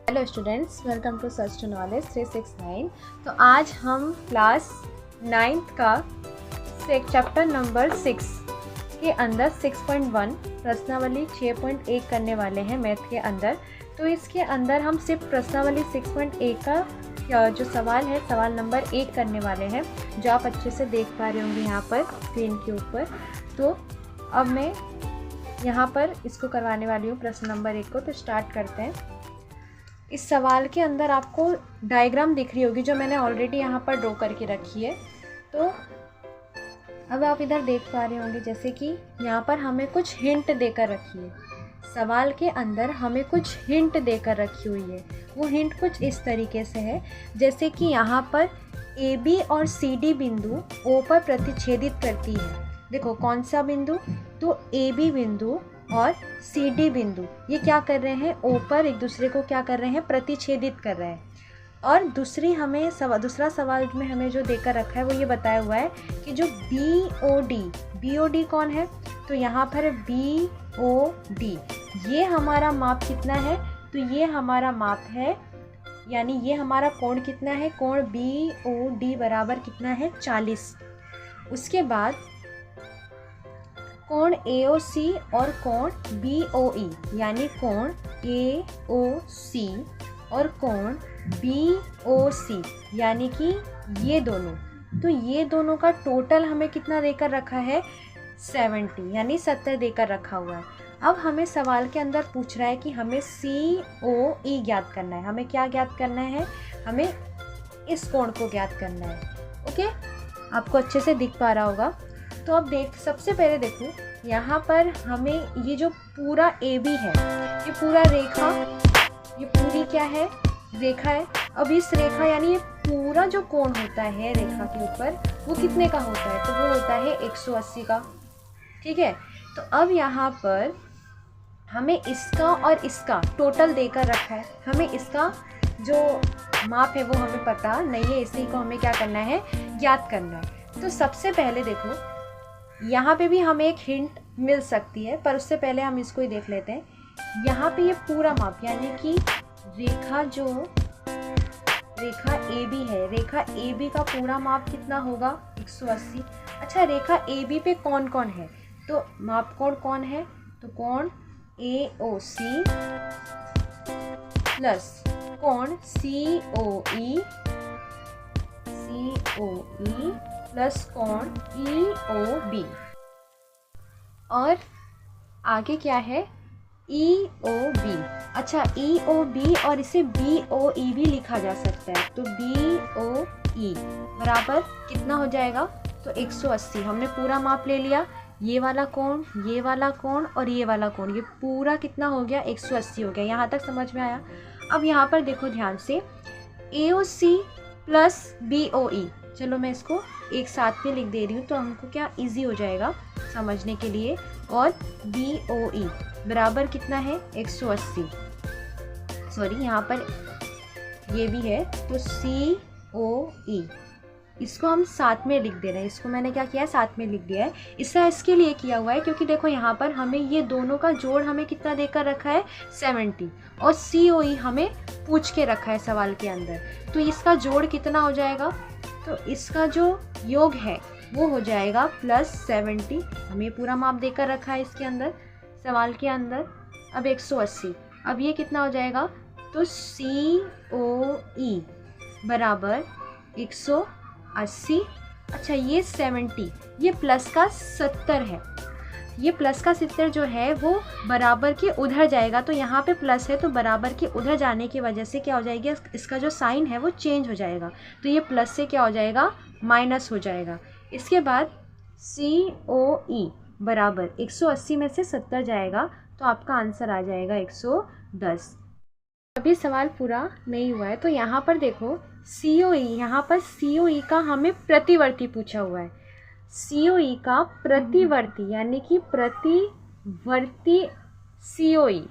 Hello students, welcome to search to knowledge 369। तो आज हम क्लास 9th का चैप्टर नंबर 6 के अंदर 6.1 प्रश्नावली 6.1 करने वाले हैं मैथ के अंदर। तो इसके अंदर हम सिर्फ प्रश्नावली 6.1 का जो सवाल है, सवाल नंबर 1 करने वाले हैं, जो आप अच्छे से देख पा रहे होंगे यहाँ पर स्क्रीन के ऊपर। तो अब मैं यहाँ पर इसको करवाने वाली हूँ प्रश्न नंबर 1 को। तो स्टार्ट करते हैं। इस सवाल के अंदर आपको डायग्राम दिख रही होगी, जो मैंने ऑलरेडी यहाँ पर ड्रॉ करके रखी है। तो अब आप इधर देख पा रहे होंगे जैसे कि यहाँ पर हमें कुछ हिंट देकर रखी है। सवाल के अंदर हमें कुछ हिंट देकर रखी हुई है। वो हिंट कुछ इस तरीके से है, जैसे कि यहाँ पर ए बी और सी डी बिंदु ओ पर प्रतिच्छेदित करती है। देखो कौन सा बिंदु, तो ए बी बिंदु और सी डी बिंदु ये क्या कर रहे हैं, ओ पर एक दूसरे को क्या कर रहे हैं, प्रतिच्छेदित कर रहे हैं। और दूसरा सवाल में हमें जो देकर रखा है वो ये बताया हुआ है कि जो बी ओ डी कौन है, तो यहाँ पर बी ओ डी ये हमारा माप कितना है, तो ये हमारा माप है, यानी ये हमारा कोण कितना है, कोण बी ओ डी बराबर कितना है, 40। उसके बाद कोण AOC और कोण BOE, यानी कोण AOC और कोण BOC, यानी कि ये दोनों, तो ये दोनों का टोटल हमें कितना देकर रखा है, 70, यानी 70 देकर रखा हुआ है। अब हमें सवाल के अंदर पूछ रहा है कि हमें COE ज्ञात करना है। हमें क्या ज्ञात करना है, हमें इस कोण को ज्ञात करना है। ओके, आपको अच्छे से दिख पा रहा होगा। तो अब सबसे पहले देखो यहाँ पर हमें ये जो पूरा AB है, ये पूरा रेखा, ये पूरी क्या है, रेखा है। अब इस रेखा यानी ये पूरा जो कोण होता है रेखा के ऊपर, वो कितने का होता है, तो वो होता है 180 का। ठीक है, तो अब यहाँ पर हमें इसका और इसका टोटल देकर रखा है। हमें इसका जो माप है वो हमें पता नहीं है, इसी को हमें क्या करना है, ज्ञात करना है। तो सबसे पहले देखो यहाँ पे भी हमें एक हिंट मिल सकती है, पर उससे पहले हम इसको ही देख लेते हैं। यहाँ पे ये पूरा माप, यानी कि रेखा AB है, रेखा AB का पूरा माप कितना होगा, 180। अच्छा, रेखा AB पे कौन कौन है, तो माप कोण कौन है, तो कोण AOC प्लस कोण COE प्लस कोण EOB, और आगे क्या है, EOB। अच्छा, EOB और इसे BOE भी लिखा जा सकता है। तो BOE बराबर कितना हो जाएगा, तो 180। हमने पूरा माप ले लिया, ये वाला कोण, ये वाला कोण और ये वाला कोण, ये पूरा कितना हो गया, 180 हो गया। यहाँ तक समझ में आया। अब यहाँ पर देखो ध्यान से, AOC प्लस BOE, चलो मैं इसको एक साथ में लिख दे रही हूँ, तो हमको क्या इजी हो जाएगा समझने के लिए। और BOE बराबर कितना है, 180। सॉरी, यहाँ पर ये भी है, तो COE इसको हम साथ में लिख दे रहे हैं। इसको मैंने क्या किया है, साथ में लिख दिया है। इसका इसके लिए किया हुआ है क्योंकि देखो यहाँ पर हमें ये दोनों का जोड़ हमें कितना देकर रखा है, 70, और COE हमें पूछ के रखा है सवाल के अंदर। तो इसका जोड़ कितना हो जाएगा, तो इसका जो योग है वो हो जाएगा प्लस 70। हमें पूरा माप देकर रखा है इसके अंदर, सवाल के अंदर। अब 180, अब ये कितना हो जाएगा, तो COE बराबर 180। अच्छा, ये 70, ये प्लस का 70 है, ये प्लस का 70 जो है वो बराबर के उधर जाएगा। तो यहाँ पे प्लस है, तो बराबर के उधर जाने की वजह से क्या हो जाएगी, इसका जो साइन है वो चेंज हो जाएगा। तो ये प्लस से क्या हो जाएगा, माइनस हो जाएगा। इसके बाद COE बराबर 180 में से 70 जाएगा, तो आपका आंसर आ जाएगा 110। अभी सवाल पूरा नहीं हुआ है, तो यहाँ पर देखो COE, यहाँ पर COE का हमें प्रतिवर्ती पूछा हुआ है। COE का प्रतिवर्ती, यानी कि प्रतिवर्ती COE।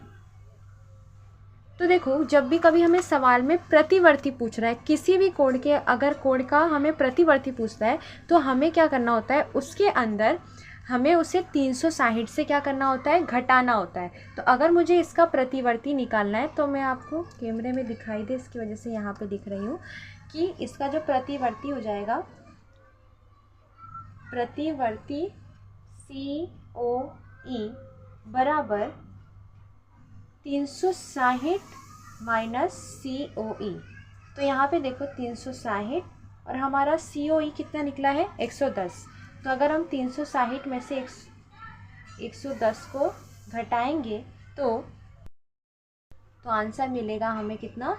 तो देखो, जब भी कभी हमें सवाल में प्रतिवर्ती पूछ रहा है, किसी भी कोण के, अगर कोण का हमें प्रतिवर्ती पूछता है, तो हमें क्या करना होता है, उसके अंदर हमें उसे 360 से क्या करना होता है, घटाना होता है। तो अगर मुझे इसका प्रतिवर्ती निकालना है तो मैं आपको कैमरे में दिखाई दे इसकी वजह से यहाँ पे दिख रही हूँ कि इसका जो प्रतिवर्ती हो जाएगा, प्रतिवर्ती COE बराबर 360 माइनस COE। तो यहाँ पे देखो 360 और हमारा COE कितना निकला है, 110। तो अगर हम 360 में से 110 को घटाएंगे तो आंसर मिलेगा हमें कितना,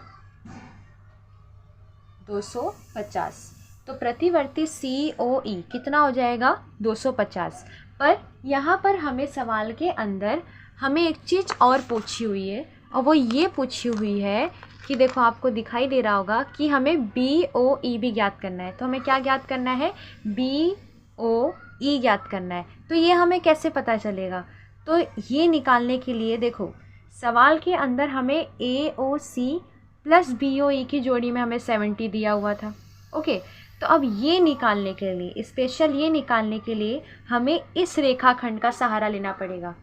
250। तो प्रतिवर्ती COE कितना हो जाएगा, 250। पर यहाँ पर हमें सवाल के अंदर हमें एक चीज़ और पूछी हुई है, और वो ये पूछी हुई है कि देखो आपको दिखाई दे रहा होगा कि हमें BOE भी ज्ञात करना है। तो हमें क्या ज्ञात करना है, BOE ज्ञात करना है। तो ये हमें कैसे पता चलेगा, तो ये निकालने के लिए देखो सवाल के अंदर हमें AOC प्लस BOE की जोड़ी में हमें 70 दिया हुआ था। ओके, तो अब ये निकालने के लिए, स्पेशल ये निकालने के लिए हमें इस रेखाखंड का सहारा लेना पड़ेगा।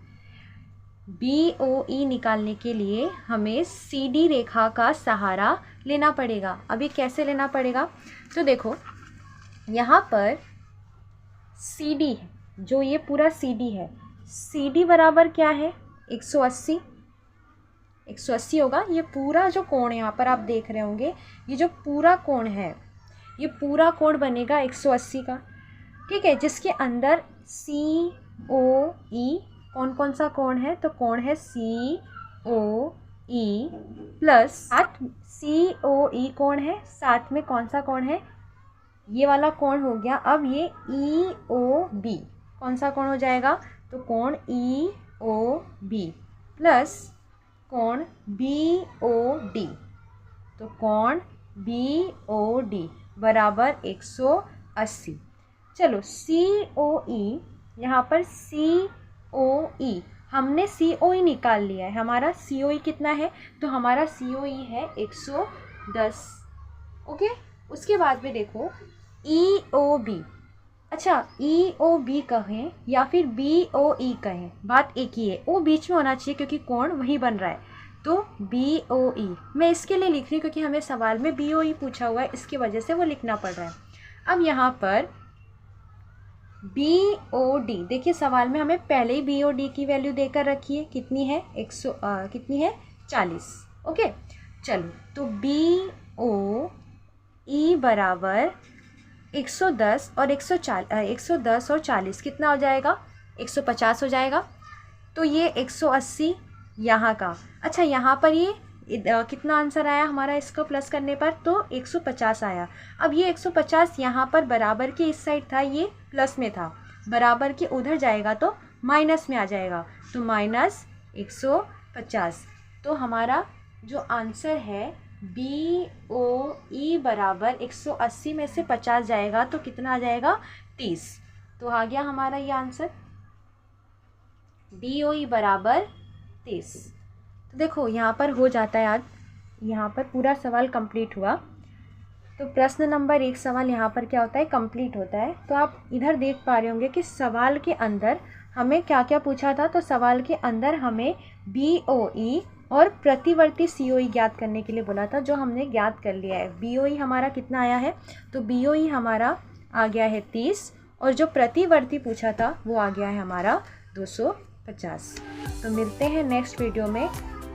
BOE निकालने के लिए हमें CD रेखा का सहारा लेना पड़ेगा। अब ये कैसे लेना पड़ेगा, तो देखो यहाँ पर CD है, जो ये पूरा CD है, CD बराबर क्या है, 180। 180 होगा। ये पूरा जो कोण यहाँ पर आप देख रहे होंगे, ये जो पूरा कोण है, ये पूरा कोण बनेगा 180 का, ठीक है, जिसके अंदर COE कौन कौन सा कोण है, तो कोण है COE प्लस साथ COE कोण है, साथ में कौन सा कोण है, ये वाला कोण हो गया। अब ये EOB कौन सा कोण हो जाएगा, तो कोण EOB प्लस कोण BOD, तो कोण BOD बराबर 180। चलो COE, यहाँ पर COE हमने COE निकाल लिया है। हमारा COE कितना है, तो हमारा COE है 110। ओके, उसके बाद में देखो EOB, अच्छा EOB कहें या फिर BOE कहें, बात एक ही है, O बीच में होना चाहिए क्योंकि कोण वही बन रहा है। तो BOE मैं इसके लिए लिख रही हूँ क्योंकि हमें सवाल में BOE पूछा हुआ है, इसकी वजह से वो लिखना पड़ रहा है। अब यहाँ पर BOD, देखिए सवाल में हमें पहले ही BOD की वैल्यू देकर रखी है, कितनी है, 40। ओके, चलो तो BOE बराबर 110 और 110 और 40 कितना हो जाएगा, 150 हो जाएगा। तो ये 180 यहाँ का, अच्छा यहाँ पर ये कितना आंसर आया हमारा इसको प्लस करने पर, तो 150 आया। अब ये 150 यहाँ पर बराबर के इस साइड था, ये प्लस में था, बराबर के उधर जाएगा तो माइनस में आ जाएगा, तो माइनस 150। तो हमारा जो आंसर है BOE बराबर 180 में से 50 जाएगा तो कितना आ जाएगा, 30। तो आ गया हमारा ये आंसर, BOE बराबर 30। तो देखो यहाँ पर हो जाता है, आज यहाँ पर पूरा सवाल कंप्लीट हुआ। तो प्रश्न नंबर 1 सवाल यहाँ पर क्या होता है, कंप्लीट होता है। तो आप इधर देख पा रहे होंगे कि सवाल के अंदर हमें क्या क्या पूछा था। तो सवाल के अंदर हमें BOE और प्रतिवर्ती COE ज्ञात करने के लिए बोला था, जो हमने ज्ञात कर लिया है। BOE हमारा कितना आया है, तो BOE हमारा आ गया है 30, और जो प्रतिवर्ती पूछा था वो आ गया है हमारा 250। तो मिलते हैं नेक्स्ट वीडियो में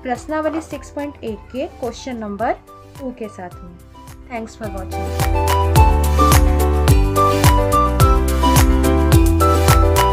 प्रश्नावली 6.8 के क्वेश्चन नंबर 2 के साथ में। Thanks for watching.